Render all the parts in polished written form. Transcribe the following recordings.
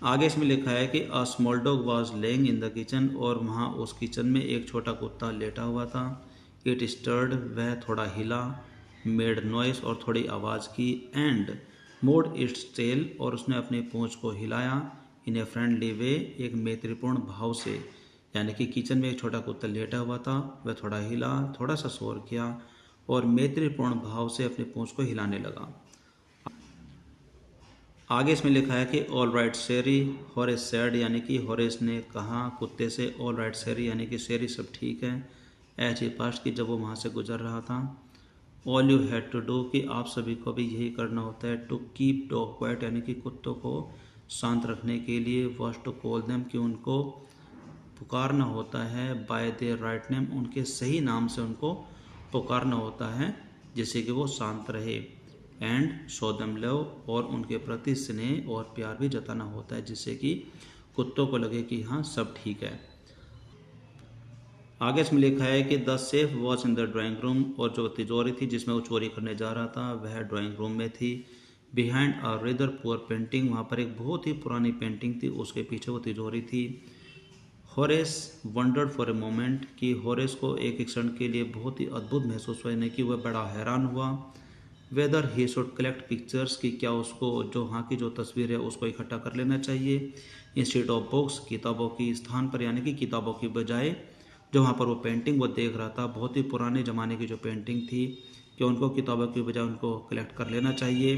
आगे इसमें लिखा है कि a small dog was laying in the kitchen, और वहाँ उस किचन में एक छोटा कुत्ता लेटा हुआ था। इट स्टर्ड, वह थोड़ा हिला, मेड नॉइस और थोड़ी आवाज़ की, एंड मूड इट्स टेल और उसने अपनी पूंछ को हिलाया, इन ए फ्रेंडली वे, एक मैत्रीपूर्ण भाव से। यानी कि किचन में एक छोटा कुत्ता लेटा हुआ था, वह थोड़ा हिला, थोड़ा सा शोर किया और मैत्रीपूर्ण भाव से अपनी पूंछ को हिलाने लगा। आगे इसमें लिखा है कि ऑल राइट शेरी, हॉरेस सैड, यानी कि हॉरेस ने कहा कुत्ते से, ऑल राइट शेरी, यानी कि शेरी सब ठीक है, एज ही पास्ट, की जब वो वहाँ से गुजर रहा था। All you had to do, कि आप सभी को भी यही करना होता है, टू कीप डॉग क्वाइट, यानी कि कुत्तों को शांत रखने के लिए, वॉज टू कॉल देम, कि उनको पुकारना होता है, बाय देयर राइट नेम, उनके सही नाम से उनको पुकारना होता है जिससे कि वो शांत रहे, एंड शो देम लव, और उनके प्रति स्नेह और प्यार भी जताना होता है जिससे कि कुत्तों को लगे कि हाँ सब ठीक है। आगे इसमें लिखा है कि the safe was in the drawing room, और जो तिजोरी थी जिसमें वो चोरी करने जा रहा था वह ड्राइंग रूम में थी। Behind a rather poor painting, वहाँ पर एक बहुत ही पुरानी पेंटिंग थी, उसके पीछे वो तिजोरी थी। Horace wondered for a moment, कि होरेस को एक क्षण के लिए बहुत ही अद्भुत महसूस हुआ, यानी कि वह बड़ा हैरान हुआ। Weather he should collect pictures, की क्या उसको जो वहाँ की जो तस्वीर है उसको इकट्ठा कर लेना चाहिए, इंस्टेड ऑफ बुक्स, किताबों की स्थान पर, यानी कि किताबों की बजाय। जो वहाँ पर वो पेंटिंग वो देख रहा था, बहुत ही पुराने ज़माने की जो पेंटिंग थी, कि उनको किताबों की बजाय उनको कलेक्ट कर लेना चाहिए।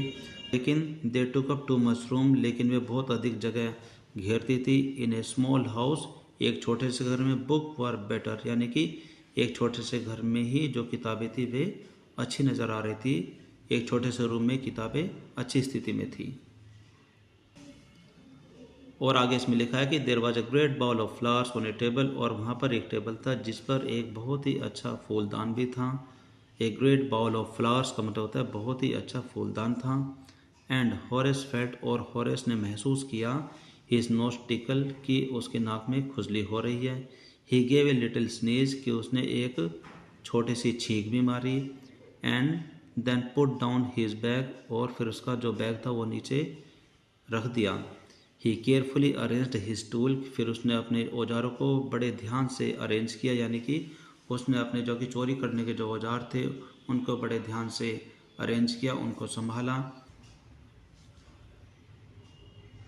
लेकिन they took up too much room, लेकिन वे बहुत अधिक जगह घेरती थी। इन ए स्मॉल हाउस, एक छोटे से घर में, बुक वर बेटर, यानी कि एक छोटे से घर में ही जो किताबें थी वे अच्छी नज़र आ रही थी, एक छोटे से रूम में किताबें अच्छी स्थिति में थी। और आगे इसमें लिखा है कि there was a great bowl of flowers on a table, और वहाँ पर एक टेबल था जिस पर एक बहुत ही अच्छा फूलदान भी था। एक ग्रेट बाउल ऑफ फ्लावर्स का मतलब होता है बहुत ही अच्छा फूलदान था। एंड हॉरेस फेल्ट, और हॉरेस ने महसूस किया, हिज नोज टिकल, कि उसके नाक में खुजली हो रही है। He gave a little sneeze, कि उसने एक छोटी सी छींक भी मारी। And then put down his bag, और फिर उसका जो बैग था वो नीचे रख दिया। ही केयरफुली अरेंज्ड हिज टूल, फिर उसने अपने औजारों को बड़े ध्यान से अरेंज किया, यानी कि उसने अपने जो कि चोरी करने के जो औजार थे उनको बड़े ध्यान से अरेंज किया, उनको संभाला।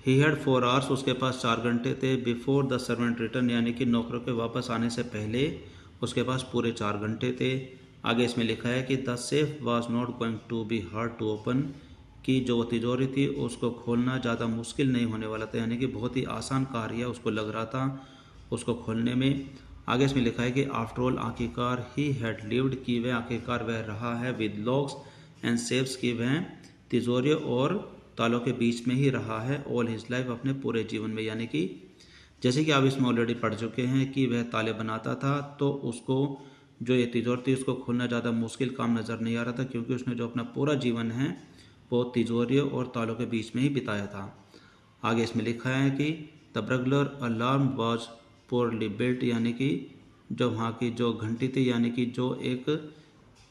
ही हैड 4 आवर्स, उसके पास 4 घंटे थे, बिफोर द सर्वेंट रिटर्न, यानी कि नौकरों के वापस आने से पहले उसके पास पूरे 4 घंटे थे। आगे इसमें लिखा है कि the safe was not going to be hard to open, कि जो वो तिजोरी थी उसको खोलना ज़्यादा मुश्किल नहीं होने वाला था, यानी कि बहुत ही आसान कार्य है उसको लग रहा था उसको खोलने में। आगे इसमें लिखा है कि आफ्टर ऑल, आखिरकार, ही हैड लिव्ड, की वह आखिरकार वह रहा है, विद लॉक्स एंड सेफ्स, की वह तिजोरियों और तालों के बीच में ही रहा है, ऑल हिज लाइफ, अपने पूरे जीवन में। यानी कि जैसे कि आप इसमें ऑलरेडी पढ़ चुके हैं कि वह ताले बनाता था, तो उसको जो ये तिजोरी थी उसको खोलना ज़्यादा मुश्किल काम नज़र नहीं आ रहा था, क्योंकि उसने जो अपना पूरा जीवन है वो तिजोरियों और तालों के बीच में ही बिताया था। आगे इसमें लिखा है कि the burglar alarm was poorly built, यानी कि जो वहाँ की जो घंटी थी, यानी कि जो एक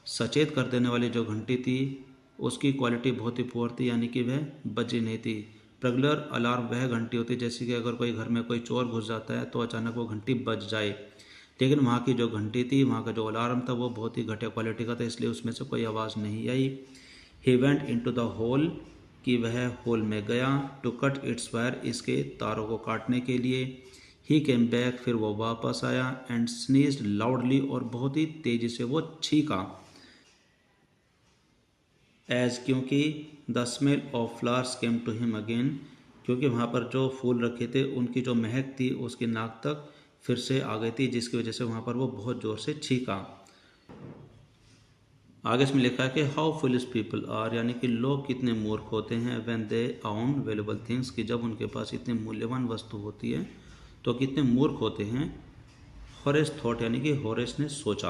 सचेत कर देने वाली जो घंटी थी उसकी क्वालिटी बहुत ही पुअर थी, यानी कि वह बजी नहीं थी। बर्गलर अलार्म वह घंटी होती है जैसे कि अगर कोई घर में कोई चोर घुस जाता है तो अचानक वो घंटी बज जाए, लेकिन वहाँ की जो घंटी थी, वहाँ का जो अलार्म था वो बहुत ही घटिया क्वालिटी का था, इसलिए उसमें से कोई आवाज़ नहीं आई। He went into the hole, कि वह होल में गया, टू कट इट्स वायर, इसके तारों को काटने के लिए। ही केम बैक, फिर वो वापस आया, एंड स्नीज्ड लाउडली, और बहुत ही तेज़ी से वो छींका। एज, क्योंकि the smell of flowers came to him again, क्योंकि वहाँ पर जो फूल रखे थे उनकी जो महक थी उसकी नाक तक फिर से आ गई थी, जिसकी वजह से वहाँ पर वो बहुत ज़ोर से छींका। आगे इसमें लिखा है कि हाउ फुलिश पीपल आर, यानी कि लोग कितने मूर्ख होते हैं, when they own valuable things, कि जब उनके पास इतनी मूल्यवान वस्तु होती है तो कितने मूर्ख होते हैं। हॉरेस थॉट, यानी कि हॉरेस ने सोचा।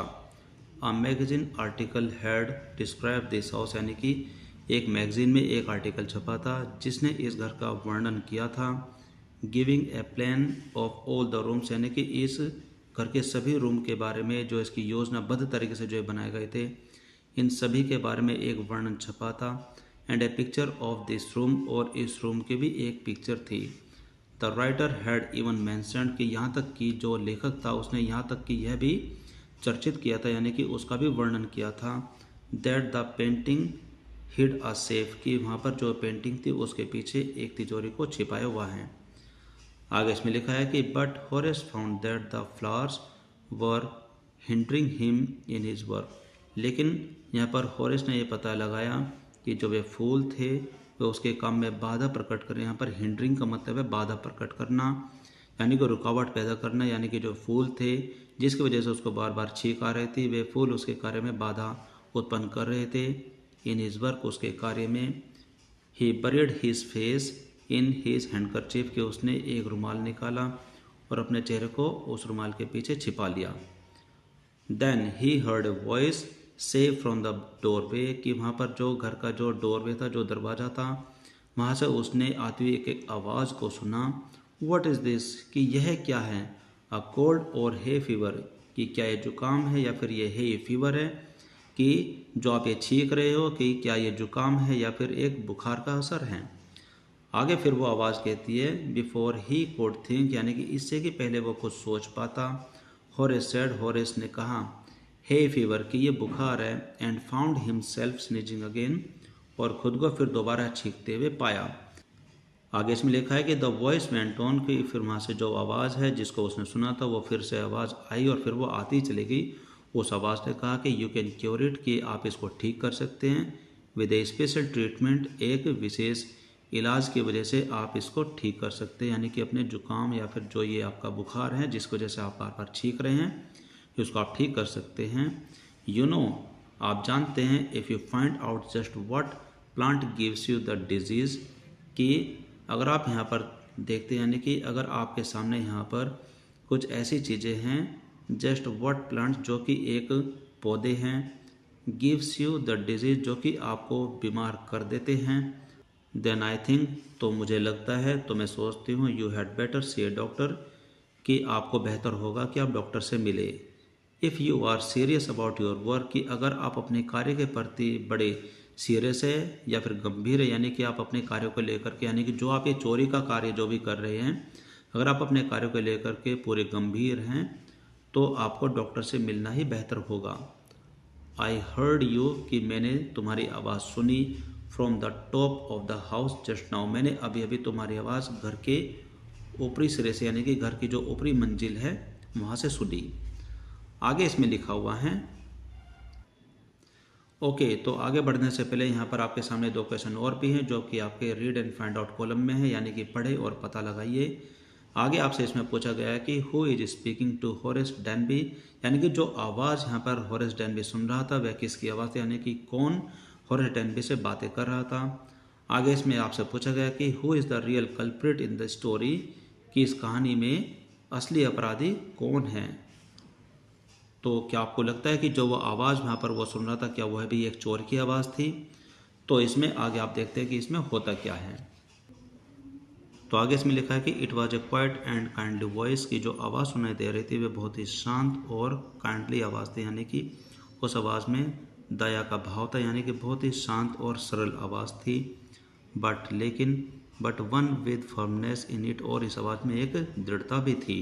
A magazine article had describe this house, यानी कि एक मैगजीन में एक आर्टिकल छपा था जिसने इस घर का वर्णन किया था। Giving a plan of all the rooms, यानी कि इस घर के सभी रूम के बारे में जो इसकी योजनाबद्ध तरीके से जो बनाए गए थे इन सभी के बारे में एक वर्णन छपा था। And A picture of this room, और इस रूम की भी एक पिक्चर थी। The writer had even mentioned कि यहाँ तक कि जो लेखक था उसने यहाँ तक कि यह भी चर्चित किया था, यानी कि उसका भी वर्णन किया था, that the painting hid a safe कि वहाँ पर जो पेंटिंग थी उसके पीछे एक तिजोरी को छिपाया हुआ है। आगे इसमें लिखा है कि but Horace found that the flowers were hindering him in his work, लेकिन यहाँ पर होरेस ने यह पता लगाया कि जो वे फूल थे वे उसके काम में बाधा प्रकट करें। यहाँ पर हिंडरिंग का मतलब है बाधा प्रकट करना, यानी कि रुकावट पैदा करना, यानी कि जो फूल थे जिसकी वजह से उसको बार बार छींक आ रही थी, वे फूल उसके कार्य में बाधा उत्पन्न कर रहे थे। इन हिज वर्क उसके कार्य में। He buried his face in his handkerchief कि उसने एक रुमाल निकाला और अपने चेहरे को उस रुमाल के पीछे छिपा लिया। Then he heard a voice से फ्रॉम द डोरवे कि वहाँ पर जो घर का जो डोरवे था, जो दरवाज़ा था, वहाँ से उसने आती हुई एक आवाज़ को सुना। व्हाट इज़ दिस कि यह क्या है। अ कोल्ड और हे फीवर कि क्या ये जुकाम है या फिर ये हे फीवर है, कि जो आप ये छींक रहे हो कि क्या ये जुकाम है या फिर एक बुखार का असर है। आगे फिर वो आवाज़ कहती है बिफोर ही कुड थिंक, यानी कि इससे कि पहले वो कुछ सोच पाता। होरेस सेड होरेस ने कहा हे फीवर कि ये बुखार है। And found himself sneezing again और खुद को फिर दोबारा छींकते हुए पाया। आगे इसमें लिखा है कि द वॉइस वेंट ऑन कि फिर वहाँ से जो आवाज़ है जिसको उसने सुना था वो फिर से आवाज़ आई और फिर वो आती चली गई। उस आवाज़ ने कहा कि यू कैन क्योर इट कि आप इसको ठीक कर सकते हैं विद ए स्पेशल ट्रीटमेंट, एक विशेष इलाज की वजह से आप इसको ठीक कर सकते हैं, यानी कि अपने जुकाम या फिर जो ये आपका बुखार है जिसकी वजह से आप बार बार छींक रहे हैं उसको आप ठीक कर सकते हैं। यू नो आप जानते हैं if you find out just what plant gives you the disease कि अगर आप यहाँ पर देखते हैं, यानी कि अगर आपके सामने यहाँ पर कुछ ऐसी चीज़ें हैं जस्ट व्हाट प्लांट जो कि एक पौधे हैं, गिव्स यू द डिजीज़ जो कि आपको बीमार कर देते हैं, देन आई थिंक तो मुझे लगता है, तो मैं सोचती हूँ you had better see a doctor कि आपको बेहतर होगा कि आप डॉक्टर से मिले। If you are serious about your work कि अगर आप अपने कार्य के प्रति बड़े सीरियस है या फिर गंभीर है, यानी कि आप अपने कार्यों को लेकर के, यानी कि जो आप ये चोरी का कार्य जो भी कर रहे हैं, अगर आप अपने कार्यों को लेकर के पूरे गंभीर हैं तो आपको डॉक्टर से मिलना ही बेहतर होगा। आई हर्ड यू कि मैंने तुम्हारी आवाज़ सुनी from the top of the house just now, मैंने अभी अभी तुम्हारी आवाज़ घर के ऊपरी सिरे से, यानी कि घर की जो ऊपरी मंजिल है वहाँ से सुनी। आगे इसमें लिखा हुआ है ओके तो आगे बढ़ने से पहले यहाँ पर आपके सामने दो क्वेश्चन और भी हैं जो कि आपके read and find out column में है, यानी कि पढ़े और पता लगाइए। आगे आपसे इसमें पूछा गया है कि who is speaking to Horace Danby, यानी कि जो आवाज़ यहाँ पर होरेस डैनबी सुन रहा था वह किसकी आवाज़ थी, यानी कि कौन होरेस डैनबी से बातें कर रहा था। आगे इसमें आपसे पूछा गया कि who is the real culprit in the story कि इस कहानी में असली अपराधी कौन है। तो क्या आपको लगता है कि जो वो आवाज़ वहाँ पर वो सुन रहा था क्या वह भी एक चोर की आवाज़ थी। तो इसमें आगे आप देखते हैं कि इसमें होता क्या है। तो आगे इसमें लिखा है कि it was a quiet and kindly voice की जो आवाज़ सुनाई दे रही थी वह बहुत ही शांत और काइंडली आवाज़ थी, यानी कि उस आवाज़ में दया का भाव था, यानी कि बहुत ही शांत और सरल आवाज़ थी। But one with firmness in it, और इस आवाज़ में एक दृढ़ता भी थी।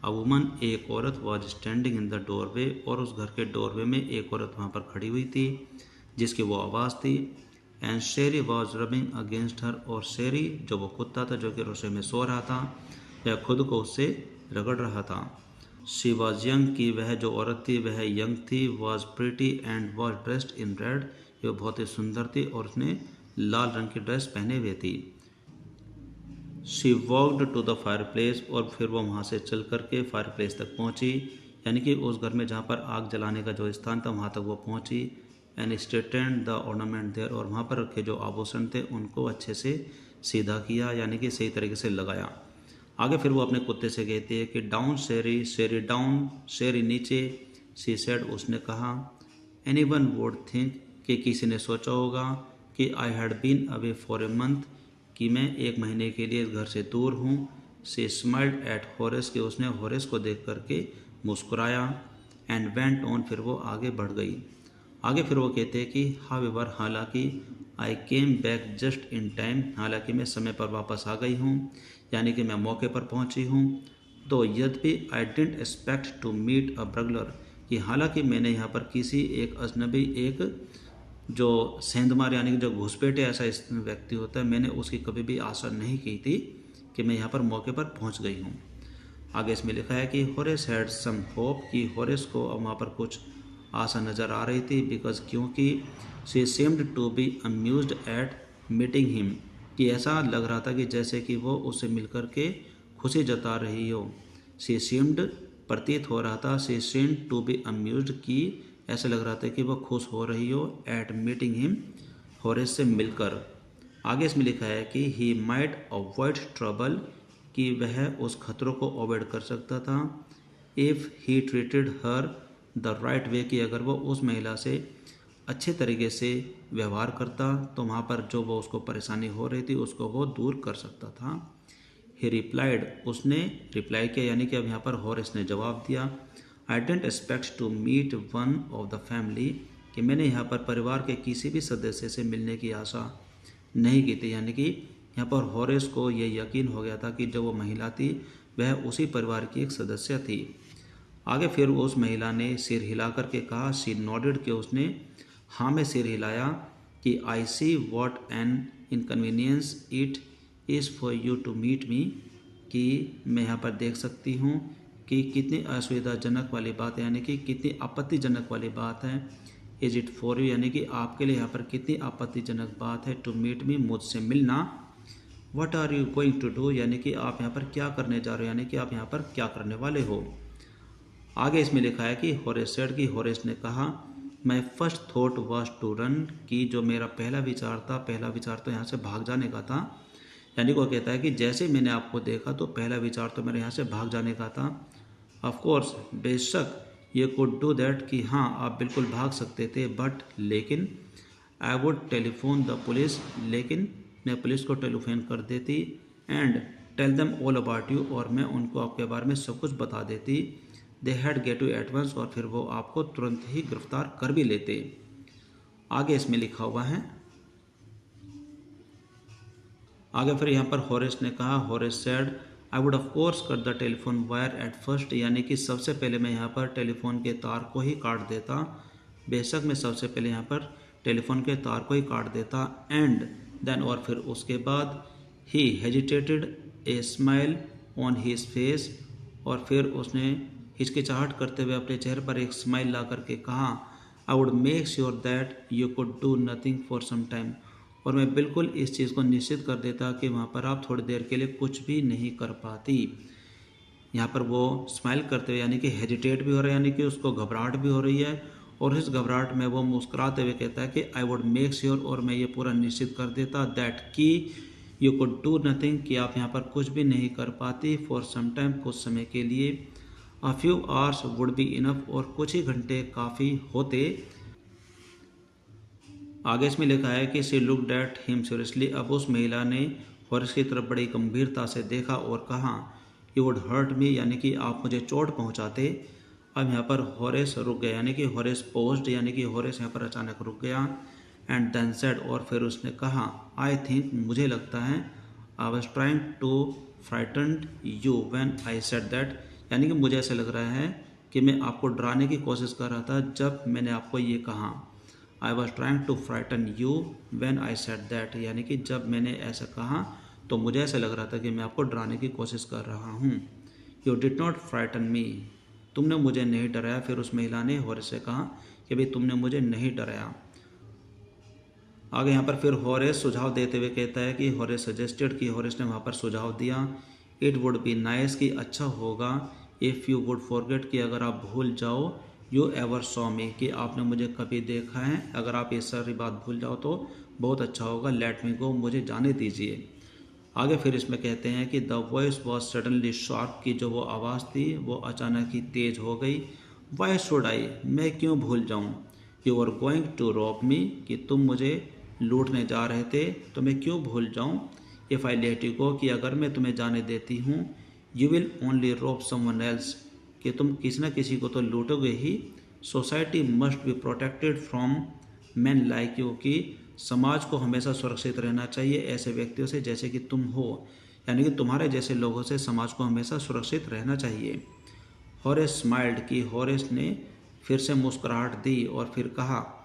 अ वुमन एक औरत was standing in the doorway, और उस घर के डोरवे में एक औरत वहाँ पर खड़ी हुई थी जिसकी वो आवाज़ थी। And Sheri was rubbing against her, और शेरी जो वो कुत्ता था जो कि रसोई में सो रहा था वह खुद को उससे रगड़ रहा था। शी वॉज यंग की वह जो औरत थी वह यंग थी। Was pretty and was dressed in red, ये बहुत ही सुंदर थी और उसने लाल रंग की ड्रेस पहने हुए थी। She walked to the fireplace, और फिर वो वहाँ से चल करके फायर प्लेस तक पहुँची, यानी कि उस घर में जहाँ पर आग जलाने का जो स्थान था वहाँ तक वो पहुँची। एंड स्ट्रेटेंड द ऑर्नामेंट देयर, और वहाँ पर रखे जो आभूषण थे उनको अच्छे से सीधा किया, यानी कि सही तरीके से लगाया। आगे फिर वो अपने कुत्ते से कहती है कि डाउन शेरी, शेरी डाउन, शेरी नीचे। शी सेड, उसने कहा। एनीवन वुड थिंक कि किसी ने सोचा होगा कि I had been away for a month कि मैं एक महीने के लिए इस घर से दूर हूँ। शी स्माइल्ड एट होरेस, कि उसने होरेस को देख करके मुस्कुराया। एंड वेंट ऑन, फिर वो आगे बढ़ गई। आगे फिर वो कहते हैं कि हावेवर, हालांकि I came back just in time, हालांकि मैं समय पर वापस आ गई हूँ, यानी कि मैं मौके पर पहुँची हूँ। तो यद्यपि I didn't expect to meet a burglar, कि हालांकि मैंने यहाँ पर किसी एक अजनबी, एक जो सेंधमार यानी कि जो घुसपैठे ऐसा इस व्यक्ति होता है, मैंने उसकी कभी भी आशा नहीं की थी कि मैं यहाँ पर मौके पर पहुँच गई हूँ। आगे इसमें लिखा है कि होरेस हैड सम होप, कि होरेस को अब वहाँ पर कुछ आशा नज़र आ रही थी, बिकॉज क्योंकि she seemed to be amused at meeting him, कि ऐसा लग रहा था कि जैसे कि वो उससे मिलकर के खुशी जता रही हो। शी सीम्ड प्रतीत हो रहा था, she seemed to be amused, की ऐसा लग रहा था कि वो खुश हो रही हो एट मीटिंग हिम, होरेस से मिलकर। आगे इसमें लिखा है कि ही माइट अवॉइड ट्रबल, कि वह उस खतरों को अवॉइड कर सकता था। If he treated her the right way, कि अगर वो उस महिला से अच्छे तरीके से व्यवहार करता तो वहाँ पर जो वो उसको परेशानी हो रही थी उसको वो दूर कर सकता था। ही रिप्लाइड, उसने रिप्लाई किया, यानी कि अब यहाँ पर होरेस ने जवाब दिया। I didn't expect to meet one of the family, कि मैंने यहाँ पर परिवार के किसी भी सदस्य से मिलने की आशा नहीं की थी, यानी कि यहाँ पर होरेस को ये यकीन हो गया था कि जो वो महिला थी वह उसी परिवार की एक सदस्य थी। आगे फिर उस महिला ने सिर हिला करके कहा, सी नॉडेड, के उसने हाँ में सिर हिलाया, कि I see what an inconvenience it is for you to meet me, कि मैं यहाँ पर देख सकती हूँ कि कितनी असुविधाजनक वाली बात है, यानी कि कितनी आपत्तिजनक वाली बात है। इज इट फॉर यू, यानी कि आपके लिए यहाँ पर कितनी आपत्तिजनक बात है, टू मीट मी, मुझसे मिलना। What are you going to do, यानी कि आप यहाँ पर क्या करने जा रहे हो, यानी कि आप यहाँ पर क्या करने वाले हो। आगे इसमें लिखा है कि होरेस सेड, की होरेस ने कहा, my first thought was to run, की जो मेरा पहला विचार था, पहला विचार तो यहाँ से भाग जाने का था। यानी वो कहता है कि जैसे मैंने आपको देखा तो पहला विचार तो मेरे यहाँ से भाग जाने का था। ऑफकोर्स, बेशक, ये कुड डू दैट, कि हाँ आप बिल्कुल भाग सकते थे, बट लेकिन I would telephone the police, लेकिन मैं पुलिस को टेलीफोन कर देती, and tell them all about you, और मैं उनको आपके बारे में सब कुछ बता देती। They had get you at once, और फिर वो आपको तुरंत ही गिरफ्तार कर भी लेते। आगे इसमें लिखा हुआ है, आगे फिर यहाँ पर होरेस ने कहा, Horace said, I would of course cut the telephone wire at first, यानी कि सबसे पहले मैं यहाँ पर टेलीफोन के तार को ही काट देता, बेशक मैं सबसे पहले यहाँ पर टेलीफोन के तार को ही काट देता। एंड देन, और फिर उसके बाद, he hesitated, a smile on his face, और फिर उसने हिचकिचाहट करते हुए अपने चेहरे पर एक स्माइल ला करके कहा, I would make sure that you could do nothing for some time, और मैं बिल्कुल इस चीज़ को निश्चित कर देता कि वहाँ पर आप थोड़ी देर के लिए कुछ भी नहीं कर पाती। यहाँ पर वो स्माइल करते हुए, यानी कि हेजिटेट भी हो रहा है, यानी कि उसको घबराहट भी हो रही है, और इस घबराहट में वो मुस्कुराते हुए कहता है कि आई वुड मेक श्योर, और मैं ये पूरा निश्चित कर देता, दैट कि यू कुड डू नथिंग, कि आप यहाँ पर कुछ भी नहीं कर पाती, फॉर सम टाइम, कुछ समय के लिए, a few hours would be enough, और कुछ ही घंटे काफ़ी होते। आगे इसमें लिखा है कि she looked at him seriously, अब उस महिला ने होरेस की तरफ बड़ी गंभीरता से देखा और कहा, यू वुड हर्ट मी, यानी कि आप मुझे चोट पहुंचाते। अब यहाँ पर होरेस रुक गया, यानी कि होरेस पोज्ड, यानी कि होरेस यहाँ पर अचानक रुक गया। एंड देन सेड, और फिर उसने कहा, आई थिंक, मुझे लगता है, I was trying to frighten you when I said that, यानी कि मुझे ऐसा लग रहा है कि मैं आपको डराने की कोशिश कर रहा था जब मैंने आपको ये कहा। I was trying to frighten you when I said that, यानी कि जब मैंने ऐसा कहा तो मुझे ऐसा लग रहा था कि मैं आपको डराने की कोशिश कर रहा हूँ। यू डिड नॉट फ्राइटन मी, तुमने मुझे नहीं डराया। फिर उस महिला ने होरेस से कहा कि भाई तुमने मुझे नहीं डराया। आगे यहाँ पर फिर होरेस सुझाव देते हुए कहता है कि होरेस सजेस्टेड, कि होरेस ने वहाँ पर सुझाव दिया, इट वुड बी नाइस, कि अच्छा होगा, इफ़ यू वुड फॉरगेट, कि अगर आप भूल जाओ, यू एवर सॉ मी, कि आपने मुझे कभी देखा है, अगर आप ये सारी बात भूल जाओ तो बहुत अच्छा होगा, लेट मी गो, मुझे जाने दीजिए। आगे फिर इसमें कहते हैं कि the voice was suddenly sharp, की जो वो आवाज़ थी वो अचानक ही तेज हो गई। वाई शुड आई, मैं क्यों भूल जाऊँ। You are going to rob me, कि तुम मुझे लूटने जा रहे थे तो मैं क्यों भूल जाऊँ। If I let you go, कि अगर मैं तुम्हें जाने देती हूँ, you will only rob someone else, कि तुम किसी न किसी को तो लूटोगे ही। Society must be protected from man like you कि समाज को हमेशा सुरक्षित रहना चाहिए ऐसे व्यक्तियों से जैसे कि तुम हो, यानी कि तुम्हारे जैसे लोगों से समाज को हमेशा सुरक्षित रहना चाहिए। हॉरेस स्माइल्ड कि हॉरेस ने फिर से मुस्कुराहट दी और फिर कहा